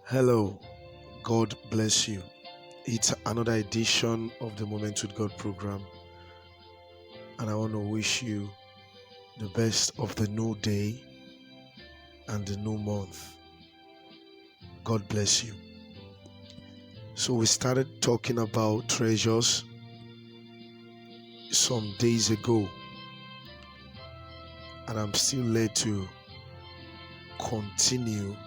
Hello, God bless you. It's another edition of the Moment with God program, and I want to wish you the best of the new day and the new month. God bless you. So, we started talking about treasures some days ago, and I'm still led to continue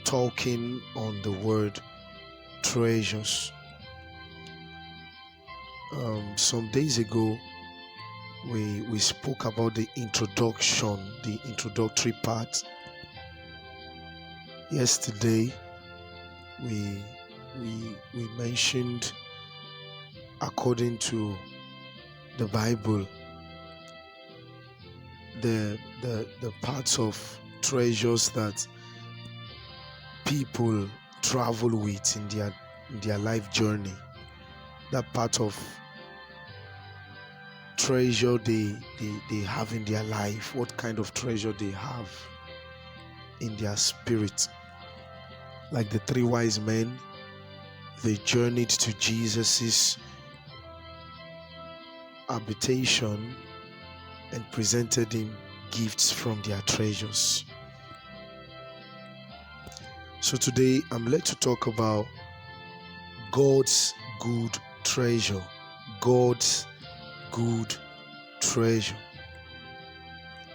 talking on the word treasures. Some days ago, we spoke about the introductory part. Yesterday, we mentioned, according to the Bible, the parts of treasures that people travel with in their life journey. That part of treasure they have in their life, what kind of treasure they have in their spirit. Like the three wise men, they journeyed to Jesus's habitation and presented him gifts from their treasures. So today I'm led to talk about God's good treasure. God's good treasure.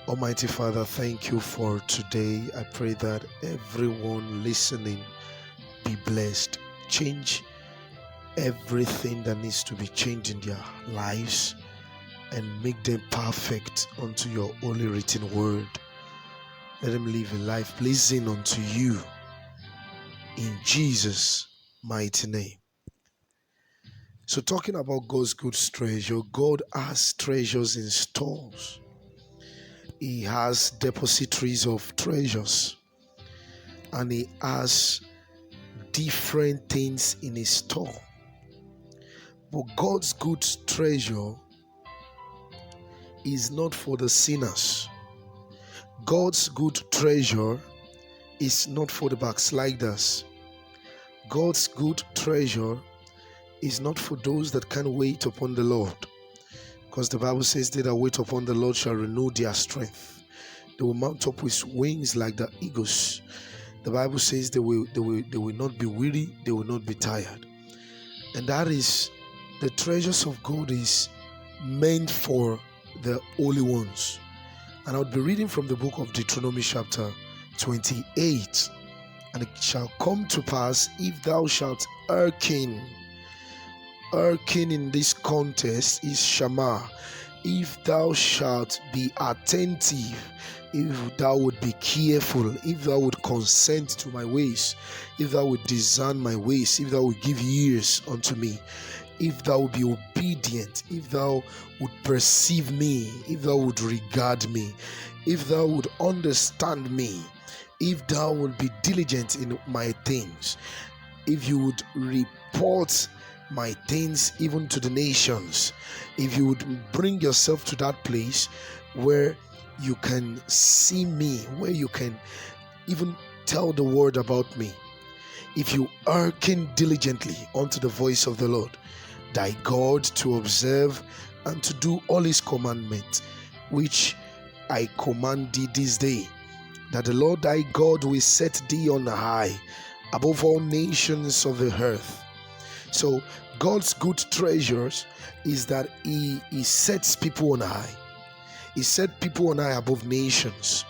Almighty Father, thank you for today. I pray that everyone listening be blessed. Change everything that needs to be changed in their lives and make them perfect unto your holy written word. Let them live a life pleasing unto you. In Jesus' mighty name. So talking about God's good treasure, God has treasures in stores. He has depositories of treasures, and he has different things in his store. But God's good treasure is not for the sinners. God's good treasure is not for the backsliders. God's good treasure is not for those that can't wait upon the Lord. Because the Bible says, they that wait upon the Lord shall renew their strength. They will mount up with wings like the eagles. The Bible says they will not be weary, they will not be tired. And that is, the treasures of God is meant for the holy ones. And I'll be reading from the book of Deuteronomy chapter 28. And it shall come to pass, if thou shalt hearken in this context is Shama. If thou shalt be attentive, if thou would be careful, if thou would consent to my ways, if thou would discern my ways, if thou would give ears unto me, if thou would be obedient, if thou would perceive me, if thou would regard me, if thou would understand me, if thou would be diligent in my things, if you would report my things even to the nations, if you would bring yourself to that place where you can see me, where you can even tell the word about me, if you hearken diligently unto the voice of the Lord thy God, to observe and to do all his commandments which I command thee this day, that the Lord thy God will set thee on high above all nations of the earth. So God's good treasures is that he sets people on high. He set people on high above nations.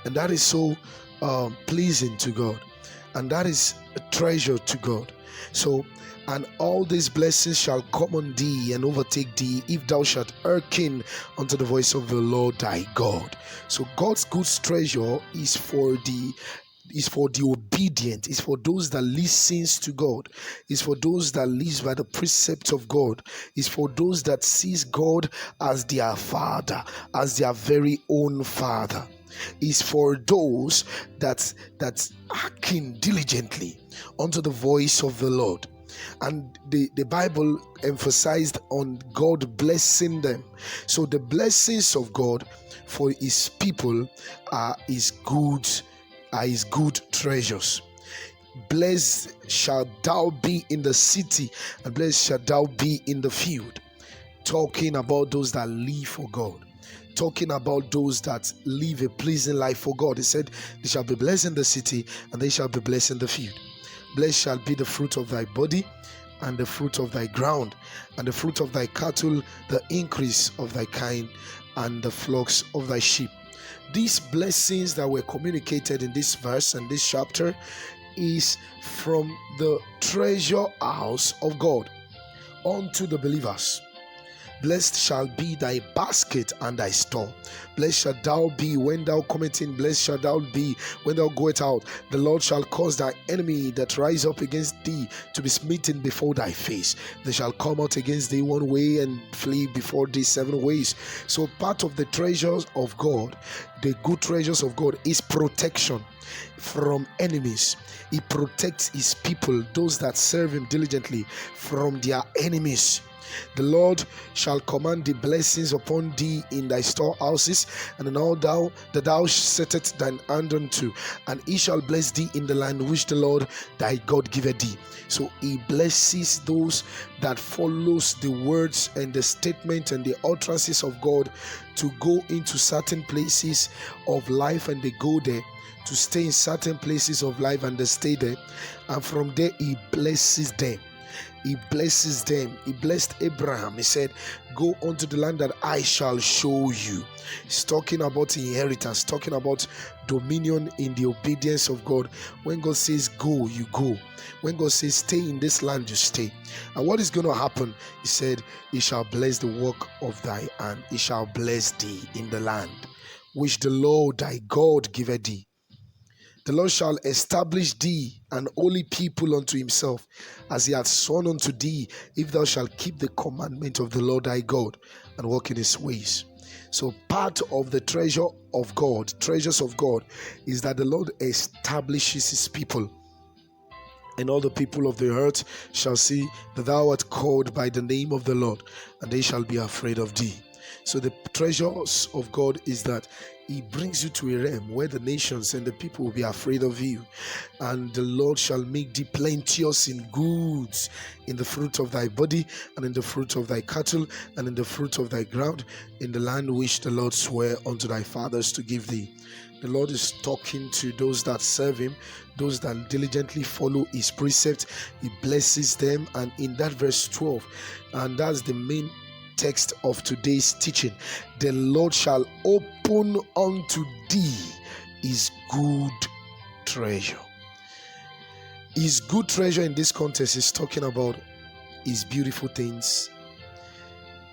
And that is so pleasing to God. And that is a treasure to God. So, and all these blessings shall come on thee and overtake thee, if thou shalt hearken unto the voice of the Lord thy God. So God's good treasure is for the obedient, is for those that listens to God, is for those that lives by the precepts of God, is for those that sees God as their Father, as their very own Father, is for those that hearken diligently unto the voice of the Lord. And the Bible emphasized on God blessing them. So the blessings of God for his people are his good treasures. Blessed shalt thou be in the city, and blessed shalt thou be in the field. Talking about those that live for God, talking about those that live a pleasing life for God. He said, they shall be blessed in the city, and they shall be blessed in the field. Blessed shall be the fruit of thy body, and the fruit of thy ground, and the fruit of thy cattle, the increase of thy kind, and the flocks of thy sheep. These blessings that were communicated in this verse and this chapter is from the treasure house of God unto the believers. Blessed shall be thy basket and thy store. Blessed shalt thou be when thou comest in. Blessed shalt thou be when thou goest out. The Lord shall cause thy enemy that rise up against thee to be smitten before thy face. They shall come out against thee one way and flee before thee 7 ways. So part of the treasures of God, the good treasures of God, is protection from enemies. He protects his people, those that serve him diligently, from their enemies. The Lord shall command the blessings upon thee in thy storehouses, and in all that thou settest thine hand unto, and he shall bless thee in the land which the Lord thy God giveth thee. So he blesses those that follows the words and the statement and the utterances of God to go into certain places of life, and they go there, to stay in certain places of life and they stay there, and from there he blesses them. He blesses them. He blessed Abraham. He said, go unto the land that I shall show you. He's talking about inheritance, talking about dominion in the obedience of God. When God says go, you go. When God says stay in this land, you stay. And what is going to happen? He said, he shall bless the work of thy hand. He shall bless thee in the land which the Lord thy God giveth thee. The Lord shall establish thee an holy people unto himself, as he hath sworn unto thee, if thou shalt keep the commandment of the Lord thy God and walk in his ways. So part of the treasures of God, is that the Lord establishes his people. And all the people of the earth shall see that thou art called by the name of the Lord, and they shall be afraid of thee. So the treasures of God is that he brings you to a realm where the nations and the people will be afraid of you. And the Lord shall make thee plenteous in goods, in the fruit of thy body, and in the fruit of thy cattle, and in the fruit of thy ground, in the land which the Lord sware unto thy fathers to give thee. The Lord is talking to those that serve him, those that diligently follow his precepts. He blesses them. And in that verse 12, and that's the main text of today's teaching, the Lord shall open unto thee his good treasure. His good treasure in this context is talking about his beautiful things,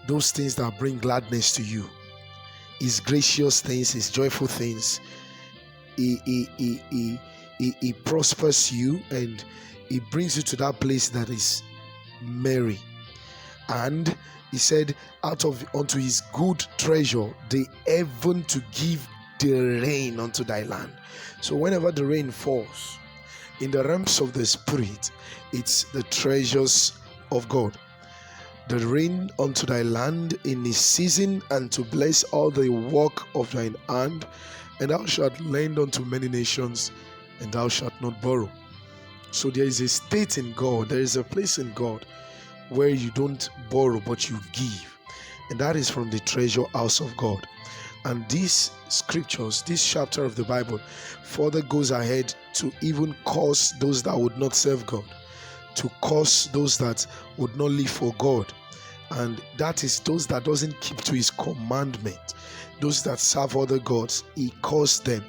those things that bring gladness to you, his gracious things, his joyful things. He prospers you, and he brings you to that place that is merry. And he said, out of unto his good treasure, the heaven to give the rain unto thy land. So whenever the rain falls in the realms of the spirit, it's the treasures of God. The rain unto thy land in his season, and to bless all the work of thine hand. And thou shalt lend unto many nations, and thou shalt not borrow. So there is a state in God, there is a place in God where you don't borrow but you give, and that is from the treasure house of God. And these scriptures, this chapter of the Bible, further goes ahead to even curse those that would not serve God, to curse those that would not live for God, and that is those that doesn't keep to his commandment, those that serve other gods. He cursed them.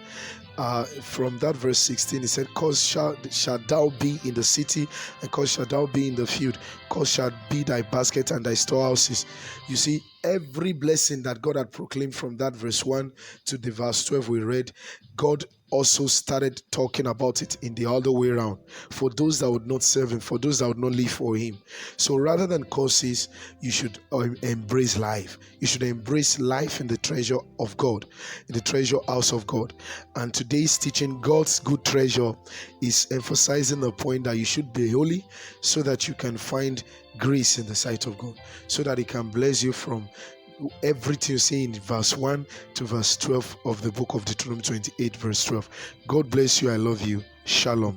From that verse 16, he said, cause shalt thou be in the city, and cause shalt thou be in the field, cause shalt be thy basket and thy storehouses. You see, every blessing that God had proclaimed from that verse 1 to the verse 12 we read, God also started talking about it in the other way around, for those that would not serve him, for those that would not live for him. So rather than curses, you should embrace life. You should embrace life in the treasure of God, in the treasure house of God. And today's teaching, God's good treasure, is emphasizing the point that you should be holy so that you can find grace in the sight of God, so that he can bless you from everything you see in verse 1 to verse 12 of the book of Deuteronomy 28 verse 12. God bless you. I love you. Shalom.